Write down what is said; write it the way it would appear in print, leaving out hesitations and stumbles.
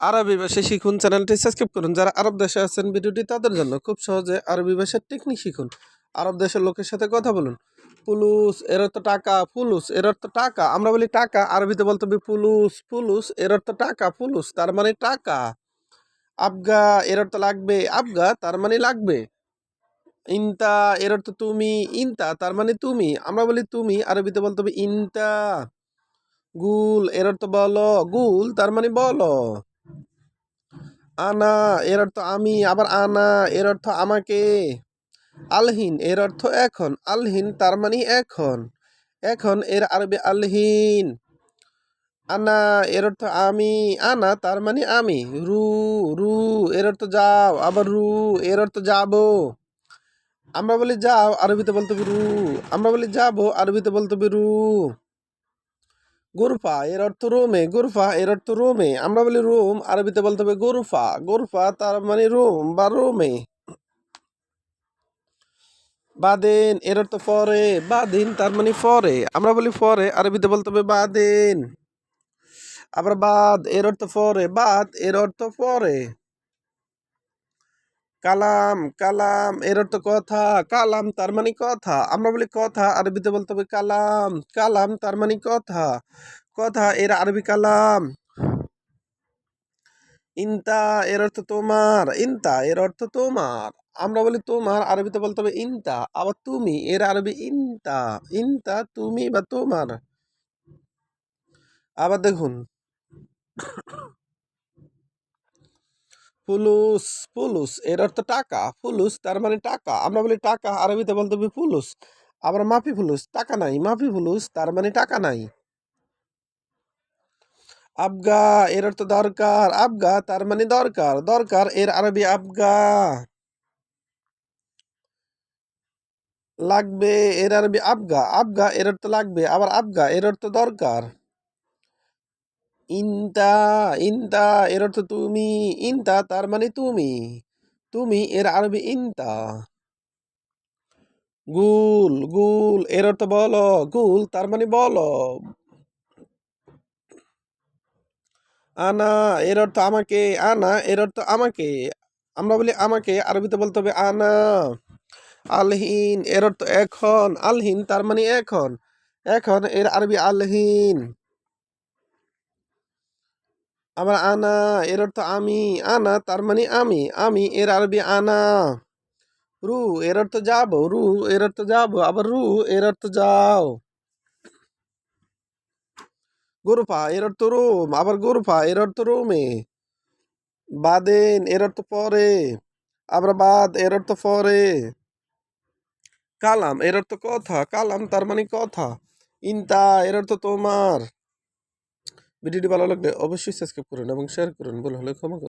আরবি ভাষা শিখুন চ্যানেলটি সাবস্ক্রাইব করুন। যারা আরব দেশে আছেন ভিডিওটি তাদের জন্য। খুব সহজে আরবি ভাষার টেকনিক শিখুন। আরব দেশের লোকের সাথে কথা বলুন। ফুলুস এর অর্থ টাকা, ফুলুস এর অর্থ টাকা। আমরা বলি টাকা, আরবিতে বলতে হবে ফুলুস, ফুলুস এর অর্থ টাকা, ফুলুস তার মানে টাকা। আবগা এর অর্থ লাগবে, আবগা তার মানে লাগবে। ইনতা এর অর্থ তুমি, ইনতা তার মানে তুমি। আমরা বলি তুমি, আরবিতে বলতে হবে ইনতা। গুল এর অর্থ বলো, গুল তার মানে বলো। আনা এর অর্থ আমি, আবার আনা এর অর্থ আমাকে। আলহিন এর অর্থ এখন, আলহিন তার মানে এখন। এখন এর আরবি আলহিন। আনা এর অর্থ আমি, আনা তার মানে আমি। রু, রু এর অর্থ যাও, আবার রু এর অর্থ যাবো। আমরা বলি যাও, আরবিতে বলতে হবে রু। আমরা বলি যাবো, আরবিতে বলতে হবে রু। গুরফা এর অর্থ রোমে, গুরফা এর অর্থ রোমে। আমরা বলি রোম, আরবিতে বলতে হবে গুরফা, গুরফা তার মানে রোম বা রোমে। বাদেন এর অর্থ পরে, বাদিন তার মানে পরে। আমরা বলি পরে, আরবিতে বলতে হবে বাদেন। আবার বাদ এর অর্থ পরে, বাদ এর অর্থ পরে। কালাম, কালাম এর অর্থ কথা, কালাম তার মানে কথা। আমরা বলি কথা, আরবিতে বলতে হবে কালাম, কালাম তার মানে কথা। কথা এর আরবি কালাম। ইনতা এর অর্থ তোমার, ইনতা এর অর্থ তোমার। আমরা বলি তোমার, আরবিতে বলতে হবে ইনতা। আবার তুমি এর আরবি ইনতা, ইনতা তুমি বা তোমার। আবার দেখুন ফুলুস, ফুলুস এর অর্থ টাকা, ফুলুস তার মানে টাকা। আমরা বলি টাকা, আরবিতে বলতে হবে ফুলুস। আবার মাফি ফুলুস টাকা নাই, মাফি ফুলুস তার মানে টাকা নাই। আবগা এর অর্থ দরকার, আবগা তার মানে দরকার, দরকার এর আরবি আবগা। লাগবে এর আরবি আবগা, আবগা এর অর্থ লাগবে, আবার আবগা এর অর্থ দরকার। ইনতা, ইনতা এর অর্থ তুমি, ইনতা তার মানে তুমি, তুমি এর আরবি ইনতা। গুল, গুল এর অর্থ বলো, গুল তার মানে বলো। আনা এর অর্থ আমাকে, আনা এর অর্থ আমাকে। আমরা বলি আমাকে, আরবিতে বলতে হবে আনা। আলহিন এর অর্থ এখন, আলহিন তার মানে এখন। এখন এর আরবি আলহিন। আবার আনা এর অর্থ আমি, আনা তার মানে আমি, আমি এর আরবি আনা। রু এর অর্থ যাবো, রু এর অর্থ যাবো, আবার রু এর অর্থ যাও। গুরফা এর অর্থ রোম, আবার গুরফা এর অর্থ রোমে। বাদেন এর অর্থ পরে, আবার বাদ এর অর্থ পরে। কালাম এর অর্থ কথা, কালাম তার মানে কথা। ইনতা এর অর্থ তোমার। ভিডিওটি ভালো লাগলে অবশ্যই সাবস্ক্রাইব করুন এবং শেয়ার করুন। ভুল হলে ক্ষমা করুন।